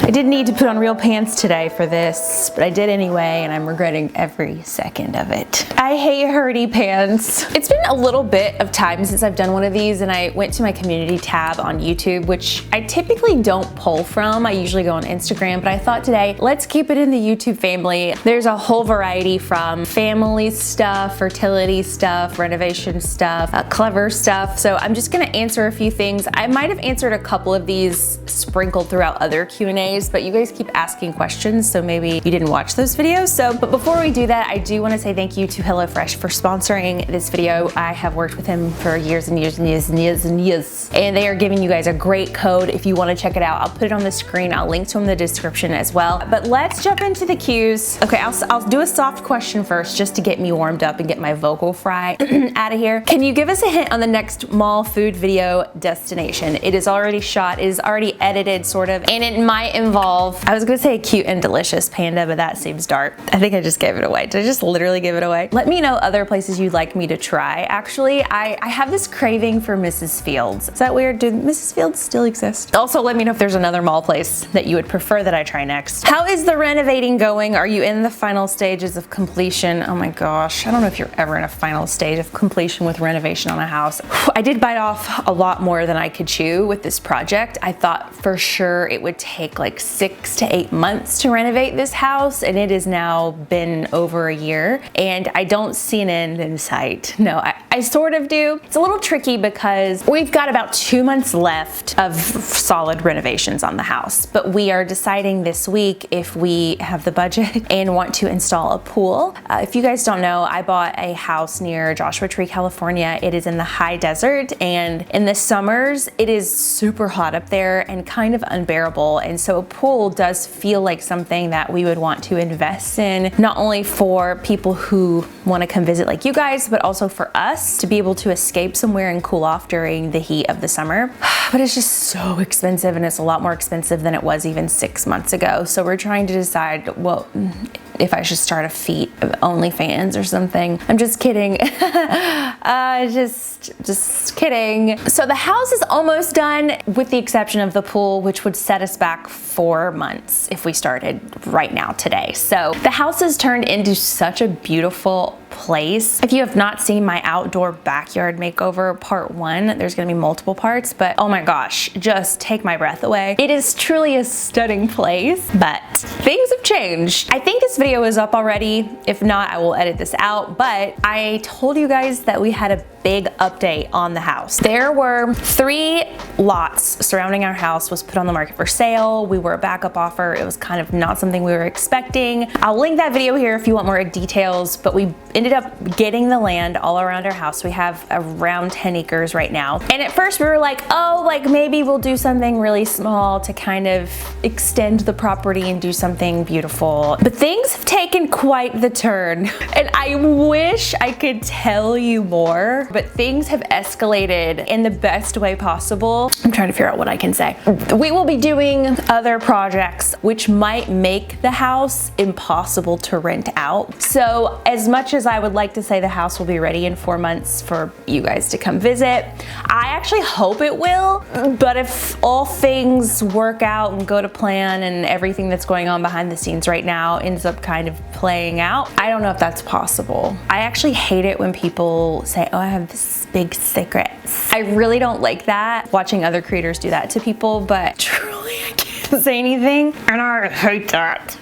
I didn't need to put on real pants today for this, but I did anyway, and I'm regretting every second of it. I hate hurdy pants. It's been a little bit of time since I've done one of these, and I went to my community tab on YouTube, which I typically don't pull from. I usually go on Instagram, but I thought today, let's keep it in the YouTube family. There's a whole variety from family stuff, fertility stuff, renovation stuff, clever stuff. So I'm just gonna answer a few things. I might have answered a couple of these sprinkled throughout other Q&As, but you guys keep asking questions, so maybe you didn't watch those videos. But before we do that, I do wanna say thank you to HelloFresh for sponsoring this video. I have worked with him for years and years and years and years and years, and they are giving you guys a great code if you wanna check it out. I'll put it on the screen. I'll link to them in the description as well. But let's jump into the Q's. Okay, I'll do a soft question first just to get me warmed up and get my vocal fry out of here. Can you give us a hint on the next mall food video destination? It is already shot, it is already edited sort of, and it might involve, I was gonna say a cute and delicious panda, but that seems dark. I think I just gave it away. Did I just literally give it away? Let me know other places you'd like me to try. Actually, I have this craving for Mrs. Fields. Is that weird? Do Mrs. Fields still exist? Also, let me know if there's another mall place that you would prefer that I try next. How is the renovating going? Are you in the final stages of completion? Oh my gosh, I don't know if you're ever in a final stage of completion with renovation on a house. I did bite off a lot more than I could chew with this project. I thought for sure it would take like 6 to 8 months to renovate this house, and it has now been over a year, and I don't see an end in sight. No, I sort of do. It's a little tricky because we've got about 2 months left of solid renovations on the house, but we are deciding this week if we have the budget and want to install a pool. If you guys don't know, I bought a house near Joshua Tree, California. It is in the high desert, and in the summers, it is super hot up there and kind of unbearable. And so a pool does feel like something that we would want to invest in, not only for people who want to come visit like you guys, but also for us to be able to escape somewhere and cool off during the heat of the summer. But it's just so expensive, and it's a lot more expensive than it was even 6 months ago. So we're trying to decide, well, if I should start a feet of OnlyFans or something. I'm just kidding. Just kidding. So the house is almost done, with the exception of the pool, which would set us back 4 months if we started right now today. So the house has turned into such a beautiful place. If you have not seen my outdoor backyard makeover part 1, there's gonna be multiple parts, but oh my gosh, just take my breath away. It is truly a stunning place, but things have changed. I think this video is up already. If not, I will edit this out, but I told you guys that we had a big update on the house. There were 3 lots surrounding our house was put on the market for sale. We were a backup offer. It was kind of not something we were expecting. I'll link that video here if you want more details, but we ended up getting the land all around our house. We have around 10 acres right now. And at first we were like, oh, like maybe we'll do something really small to kind of extend the property and do something beautiful. But things have taken quite the turn. And I wish I could tell you more, but things have escalated in the best way possible. I'm trying to figure out what I can say. We will be doing other projects which might make the house impossible to rent out. So as much as I would like to say the house will be ready in 4 months for you guys to come visit, I actually hope it will, but if all things work out and go to plan and everything that's going on behind the scenes right now ends up kind of playing out, I don't know if that's possible. I actually hate it when people say, oh, I have this big secret. I really don't like that, watching other creators do that to people, but truly I can't say anything, and I hate that.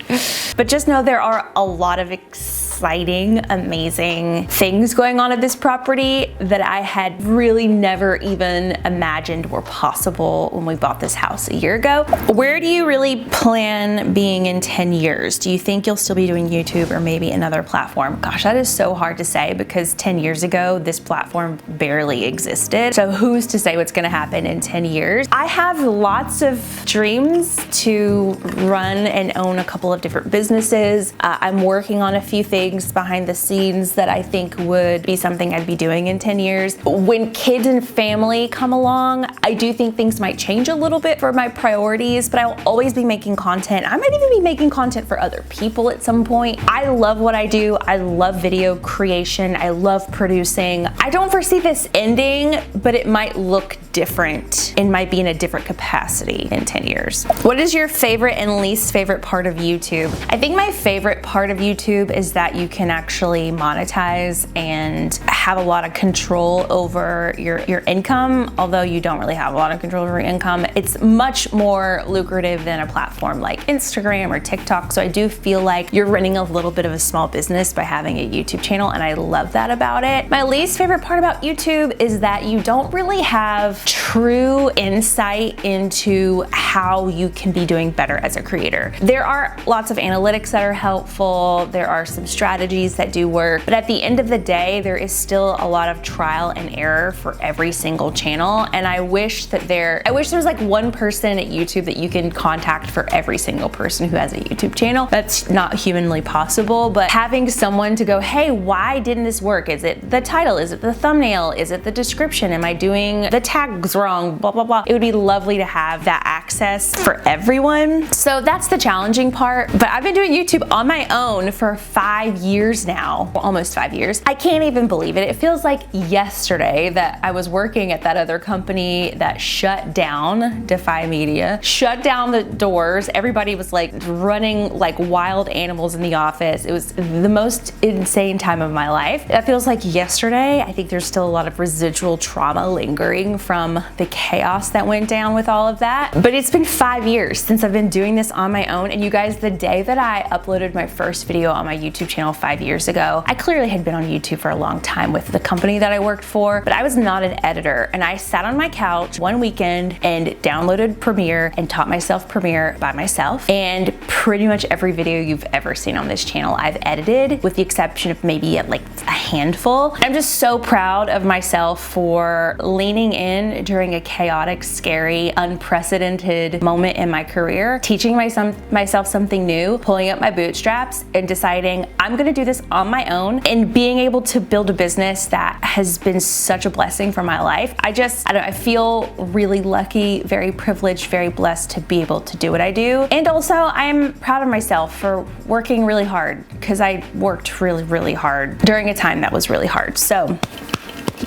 But just know there are a lot of exciting, amazing things going on at this property that I had really never even imagined were possible when we bought this house a year ago. Where do you really plan being in 10 years? Do you think you'll still be doing YouTube or maybe another platform? Gosh, that is so hard to say because 10 years ago, this platform barely existed. So who's to say what's gonna happen in 10 years? I have lots of dreams to run and own a couple of different businesses. I'm working on a few things things behind the scenes that I think would be something I'd be doing in 10 years. When kids and family come along, I do think things might change a little bit for my priorities, but I'll always be making content. I might even be making content for other people at some point. I love what I do. I love video creation. I love producing. I don't foresee this ending, but it might look different and might be in a different capacity in 10 years. What is your favorite and least favorite part of YouTube? I think my favorite part of YouTube is that you can actually monetize and have a lot of control over your income. Although you don't really have a lot of control over your income, it's much more lucrative than a platform like Instagram or TikTok. So I do feel like you're running a little bit of a small business by having a YouTube channel, and I love that about it. My least favorite part about YouTube is that you don't really have true insight into how you can be doing better as a creator. There are lots of analytics that are helpful. There are some strategies that do work, but at the end of the day, there is still a lot of trial and error for every single channel. And I wish there was like one person at YouTube that you can contact for every single person who has a YouTube channel. That's not humanly possible, but having someone to go, hey, why didn't this work? Is it the title? Is it the thumbnail? Is it the description? Am I doing the tags wrong? Blah, blah, blah. It would be lovely to have that access for everyone. So that's the challenging part. But I've been doing YouTube on my own for 5 years now, almost 5 years. I can't even believe it. It feels like yesterday that I was working at that other company that shut down, Defy Media, shut down the doors. Everybody was like running like wild animals in the office. It was the most insane time of my life. That feels like yesterday. I think there's still a lot of residual trauma lingering from the chaos that went down with all of that. But it's been 5 years since I've been doing this on my own. And you guys, the day that I uploaded my first video on my YouTube channel 5 years ago, I clearly had been on YouTube for a long time with the company that I worked for, but I was not an editor. And I sat on my couch one weekend and downloaded Premiere and taught myself Premiere by myself. And pretty much every video you've ever seen on this channel, I've edited, with the exception of maybe like a handful. I'm just so proud of myself for leaning in during a chaotic, scary, unprecedented moment in my career, teaching myself something new, pulling up my bootstraps and deciding I'm gonna do this on my own, and being able to build a business that has been such a blessing for my life. I feel really lucky, very privileged, very blessed to be able to do what I do. And also I am proud of myself for working really hard, because I worked really, really hard during a time that was really hard. So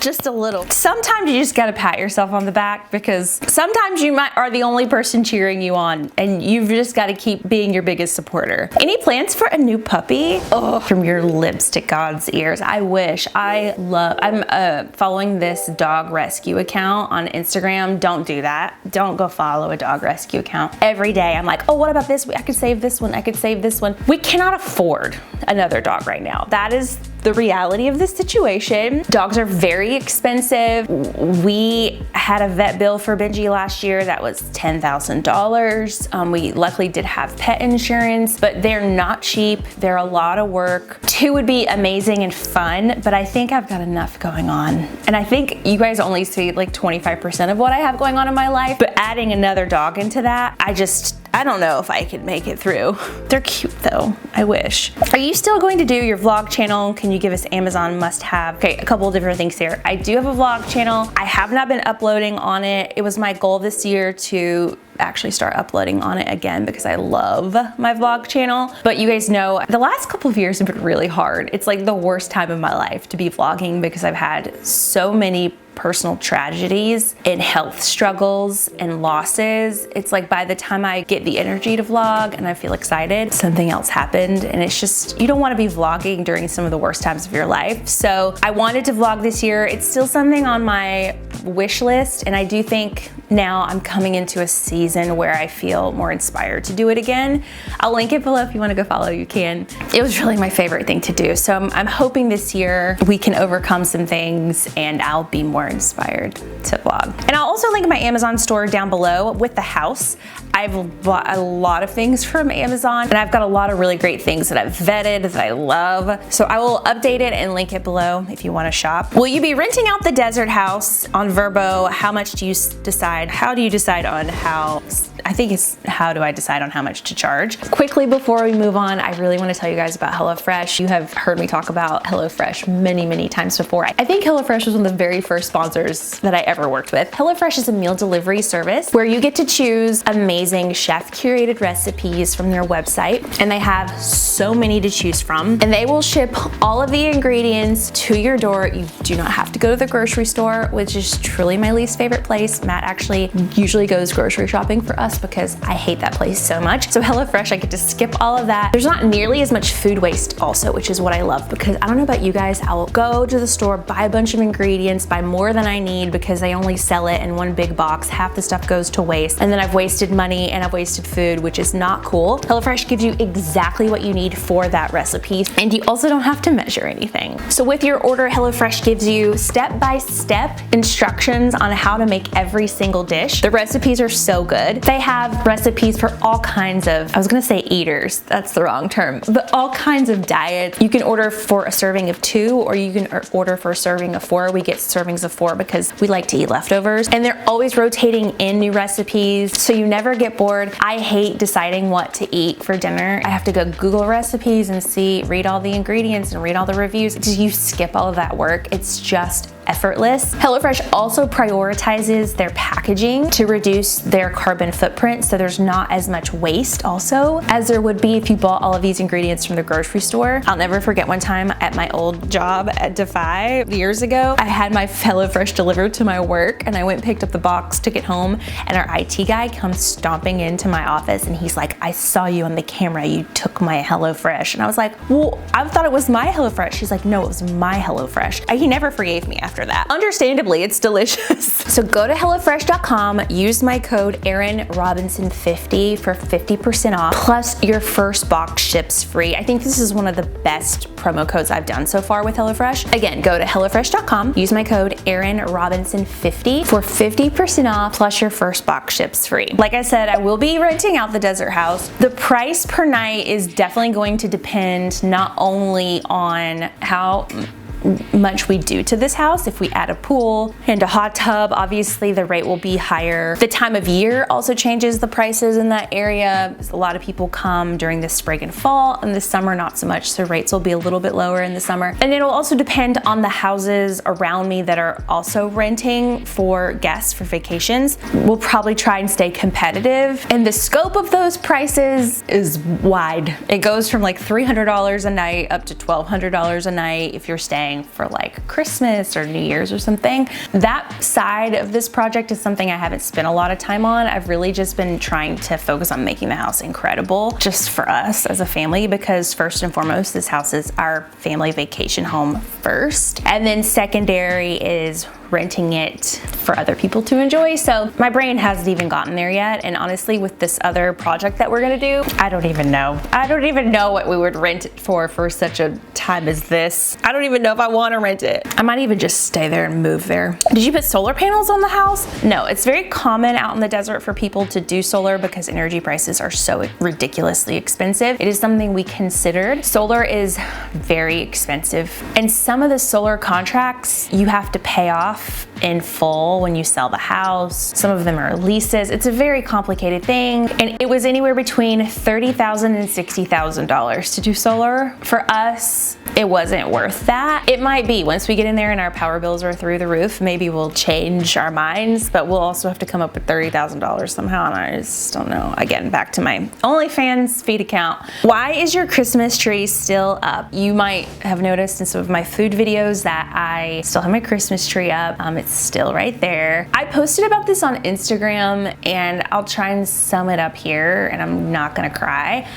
just a little. Sometimes you just gotta pat yourself on the back, because sometimes you are the only person cheering you on, and you've just gotta keep being your biggest supporter. Any plans for a new puppy? Oh, from your lips to God's ears. I wish. I'm following this dog rescue account on Instagram. Don't do that. Don't go follow a dog rescue account. Every day I'm like, oh, what about this? I could save this one. I could save this one. We cannot afford another dog right now. That is the reality of this situation. Dogs are very expensive. We had a vet bill for Benji last year that was $10,000. We luckily did have pet insurance, but they're not cheap. They're a lot of work. 2 would be amazing and fun, but I think I've got enough going on. And I think you guys only see like 25% of what I have going on in my life, but adding another dog into that, I don't know if I could make it through. They're cute though, I wish. Are you still going to do your vlog channel? Can you give us Amazon must-have? Okay, a couple of different things here. I do have a vlog channel. I have not been uploading on it. It was my goal this year to actually start uploading on it again, because I love my vlog channel. But you guys know the last couple of years have been really hard. It's like the worst time of my life to be vlogging, because I've had so many personal tragedies and health struggles and losses. It's like by the time I get the energy to vlog and I feel excited, something else happened. And it's just, you don't want to be vlogging during some of the worst times of your life. So I wanted to vlog this year. It's still something on my wish list. And I do think now I'm coming into a season where I feel more inspired to do it again. I'll link it below if you want to go follow, you can. It was really my favorite thing to do. So I'm hoping this year we can overcome some things and I'll be more more inspired to vlog. And I'll also link my Amazon store down below with the house. I've bought a lot of things from Amazon, and I've got a lot of really great things that I've vetted that I love. So I will update it and link it below if you want to shop. Will you be renting out the desert house on Vrbo? How much do you decide? How do you decide on how? I think it's how do I decide on how much to charge? Quickly before we move on, I really want to tell you guys about HelloFresh. You have heard me talk about HelloFresh many, many times before. I think HelloFresh was one of the very first sponsors that I ever worked with. HelloFresh is a meal delivery service where you get to choose amazing chef curated recipes from their website, and they have so many to choose from, and they will ship all of the ingredients to your door. You do not have to go to the grocery store, which is truly my least favorite place. Matt actually usually goes grocery shopping for us because I hate that place so much. So HelloFresh, I get to skip all of that. There's not nearly as much food waste also, which is what I love, because I don't know about you guys, I'll go to the store, buy a bunch of ingredients, buy more than I need because they only sell it in one big box. Half the stuff goes to waste, and then I've wasted money and I've wasted food, which is not cool. HelloFresh gives you exactly what you need for that recipe, and you also don't have to measure anything. So with your order, HelloFresh gives you step-by-step instructions on how to make every single dish. The recipes are so good. They have recipes for all kinds of, I was gonna say eaters, that's the wrong term, but all kinds of diets. You can order for a serving of 2, or you can order for a serving of 4. We get servings of 4 because we like to eat leftovers, and they're always rotating in new recipes, so you never get bored. I hate deciding what to eat for dinner. I have to go Google recipes and read all the ingredients and read all the reviews. You skip all of that work. It's just effortless. HelloFresh also prioritizes their packaging to reduce their carbon footprint, so there's not as much waste also as there would be if you bought all of these ingredients from the grocery store. I'll never forget one time at my old job at Defy years ago, I had my HelloFresh delivered to my work, and I went and picked up the box, took it home, and our IT guy comes stomping into my office, and he's like, "I saw you on the camera, you took my HelloFresh." And I was like, "Well, I thought it was my HelloFresh." He's like, "No, it was my HelloFresh." He never forgave me after that. Understandably, it's delicious. So go to HelloFresh.com, use my code ErinRobinson50 for 50% off, plus your first box ships free. I think this is one of the best promo codes I've done so far with HelloFresh. Again, go to HelloFresh.com, use my code ErinRobinson50 for 50% off, plus your first box ships free. Like I said, I will be renting out the desert house. The price per night is definitely going to depend not only on how much we do to this house. If we add a pool and a hot tub, obviously the rate will be higher. The time of year also changes the prices in that area. A lot of people come during the spring and fall, and the summer not so much, so rates will be a little bit lower in the summer. And it'll also depend on the houses around me that are also renting for guests for vacations. We'll probably try and stay competitive, and the scope of those prices is wide. It goes from like $300 a night up to $1,200 a night if you're staying for like Christmas or New Year's or something. That side of this project is something I haven't spent a lot of time on. I've really just been trying to focus on making the house incredible just for us as a family, because first and foremost, this house is our family vacation home first, and then secondary is renting it for other people to enjoy. So my brain hasn't even gotten there yet, and honestly, with this other project that we're gonna do, I don't even know. I don't even know what we would rent it for such a time as this. I don't even know if I want to rent it. I might even just stay there and move there. Did you put solar panels on the house? No, it's very common out in the desert for people to do solar because energy prices are so ridiculously expensive. It is something we considered. Solar is very expensive, and some of the solar contracts you have to pay off in full when you sell the house. Some of them are leases. It's a very complicated thing, and it was anywhere between $30,000 and $60,000 to do solar. For us, it wasn't worth that. It might be once we get in there and our power bills are through the roof, maybe we'll change our minds, but we'll also have to come up with $30,000 somehow, and I just don't know. Again, back to my OnlyFans feed account. Why is your Christmas tree still up? You might have noticed in some of my food videos that I still have my Christmas tree up. It's still right there. I posted about this on Instagram, and I'll try and sum it up here, and I'm not gonna cry,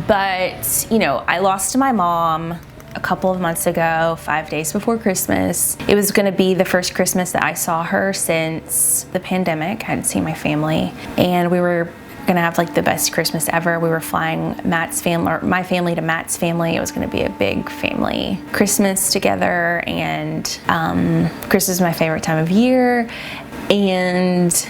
but you know, I lost my mom a couple of months ago, 5 days before Christmas. It was gonna be the first Christmas that I saw her since the pandemic. I hadn't seen my family, and we were gonna have like the best Christmas ever. We were flying Matt's family, or my family, to Matt's family. It was gonna be a big family Christmas together, and Christmas is my favorite time of year, and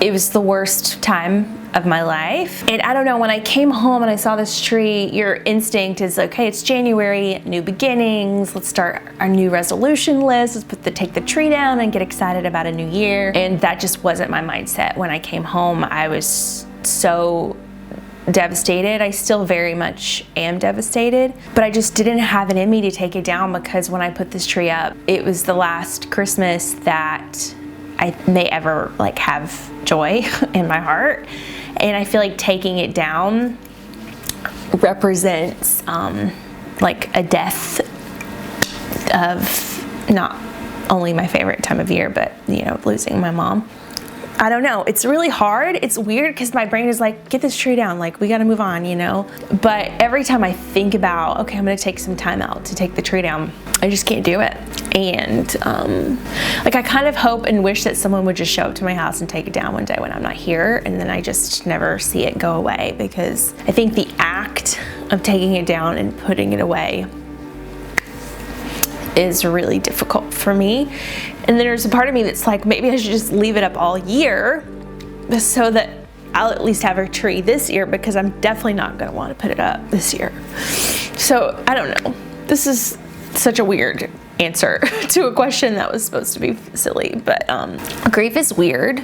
it was the worst time of my life. And I don't know, when I came home and I saw this tree, your instinct is, okay, it's January, new beginnings, let's start our new resolution list, let's take the tree down and get excited about a new year. And that just wasn't my mindset. When I came home, I was so devastated. I still very much am devastated, but I just didn't have it in me to take it down, because when I put this tree up, it was the last Christmas that I may ever like have joy in my heart. And I feel like taking it down represents like a death of not only my favorite time of year, but you know, losing my mom. I don't know, it's really hard. It's weird because my brain is like, get this tree down, like we gotta move on, you know? But every time I think about, okay, I'm gonna take some time out to take the tree down, I just can't do it. And like I kind of hope and wish that someone would just show up to my house and take it down one day when I'm not here, and then I just never see it go away, because I think the act of taking it down and putting it away is really difficult for me. And then there's a part of me that's like, maybe I should just leave it up all year so that I'll at least have a tree this year, because I'm definitely not gonna want to put it up this year. So I don't know. This is such a weird answer to a question that was supposed to be silly, but grief is weird.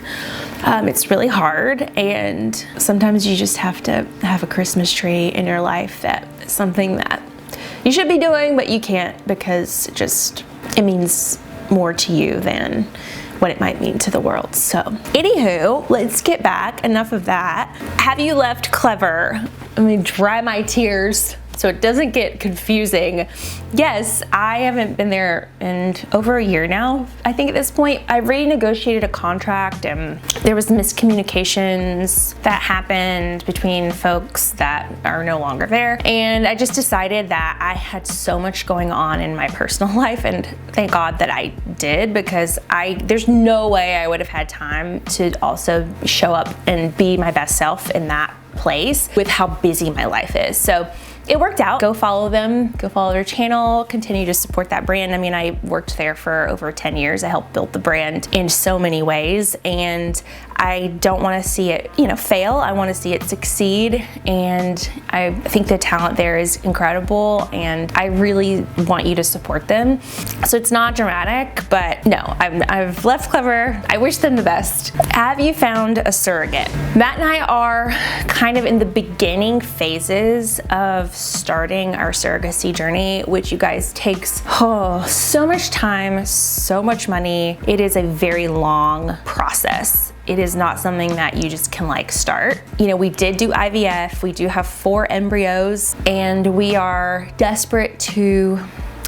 It's really hard, and sometimes you just have to have a Christmas tree in your life. That is something that you should be doing, but you can't, because it means more to you than what it might mean to the world. So anywho, let's get back. Enough of that. Have you left clever? Let me dry my tears so it doesn't get confusing. Yes, I haven't been there in over a year now. I think at this point, I renegotiated a contract, and there was miscommunications that happened between folks that are no longer there. And I just decided that I had so much going on in my personal life, and thank God that I did, because there's no way I would have had time to also show up and be my best self in that place with how busy my life is. So it worked out. Go follow them, go follow their channel, continue to support that brand. I mean, I worked there for over 10 years. I helped build the brand in so many ways, and I don't want to see it, you know, fail. I want to see it succeed, and I think the talent there is incredible, and I really want you to support them. So it's not dramatic, but no, I've left clever. I wish them the best. Have you found a surrogate? Matt and I are kind of in the beginning phases of starting our surrogacy journey, which, you guys, takes so much time, so much money. It is a very long process. It is not something that you just can like start. You know, we did do IVF. We do have 4 embryos, and we are desperate to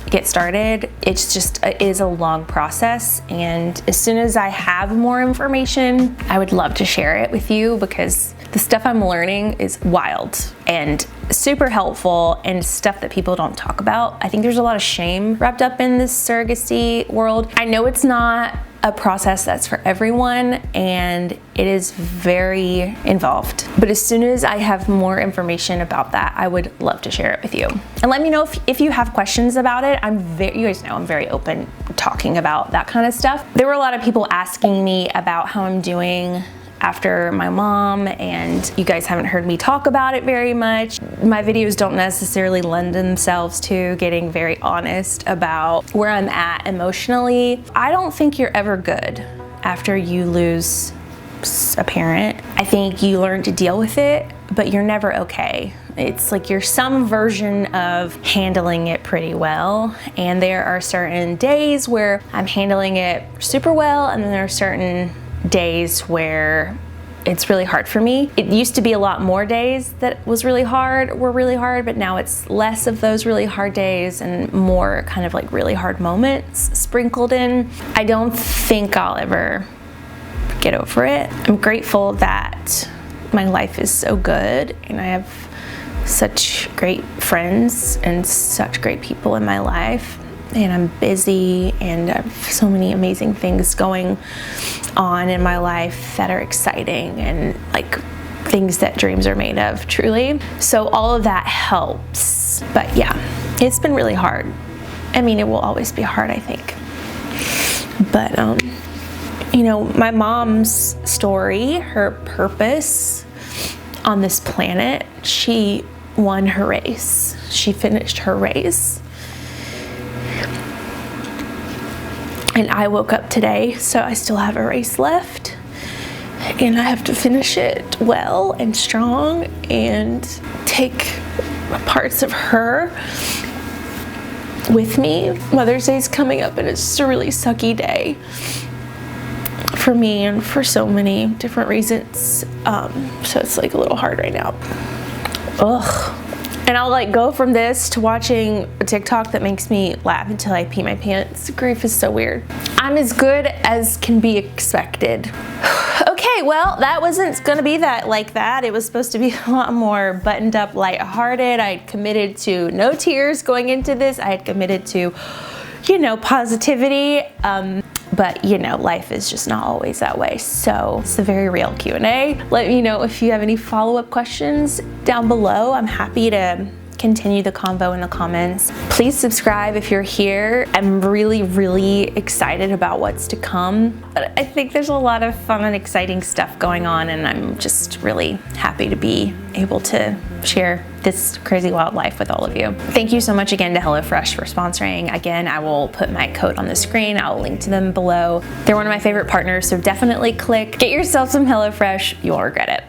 get started. It is a long process, and as soon as I have more information, I would love to share it with you, because the stuff I'm learning is wild and super helpful, and stuff that people don't talk about. I think there's a lot of shame wrapped up in this surrogacy world. I know it's not a process that's for everyone, and it is very involved. But as soon as I have more information about that, I would love to share it with you. And let me know if you have questions about it. You guys know I'm very open talking about that kind of stuff. There were a lot of people asking me about how I'm doing after my mom, and you guys haven't heard me talk about it very much. My videos don't necessarily lend themselves to getting very honest about where I'm at emotionally. I don't think you're ever good after you lose a parent. I think you learn to deal with it, but you're never okay. It's like you're some version of handling it pretty well, and there are certain days where I'm handling it super well, and then there are certain days where it's really hard for me. It used to be a lot more days that were really hard, but now it's less of those really hard days and more kind of like really hard moments sprinkled in. I don't think I'll ever get over it. I'm grateful that my life is so good, and I have such great friends and such great people in my life. and I'm busy, and I have so many amazing things going on in my life that are exciting and like things that dreams are made of, truly. So all of that helps. But yeah, it's been really hard. I mean, it will always be hard, I think. But you know, my mom's story, her purpose on this planet, she won her race. She finished her race. And I woke up today, so I still have a race left. And I have to finish it well and strong and take parts of her with me. Mother's Day is coming up, and it's just a really sucky day for me and for so many different reasons. So it's like a little hard right now. Ugh. And I'll like go from this to watching a TikTok that makes me laugh until I pee my pants. Grief is so weird. I'm as good as can be expected. Okay, well, that wasn't gonna be that like that. It was supposed to be a lot more buttoned up, lighthearted. I had committed to no tears going into this. I had committed to, you know, positivity. But you know, life is just not always that way. So it's a very real Q&A. Let me know if you have any follow-up questions down below. I'm happy to continue the convo in the comments. Please subscribe if you're here. I'm really, really excited about what's to come. I think there's a lot of fun and exciting stuff going on, and I'm just really happy to be able to share this crazy wild life with all of you. Thank you so much again to HelloFresh for sponsoring. Again, I will put my code on the screen. I'll link to them below. They're one of my favorite partners, so definitely click. Get yourself some HelloFresh. You won't regret it.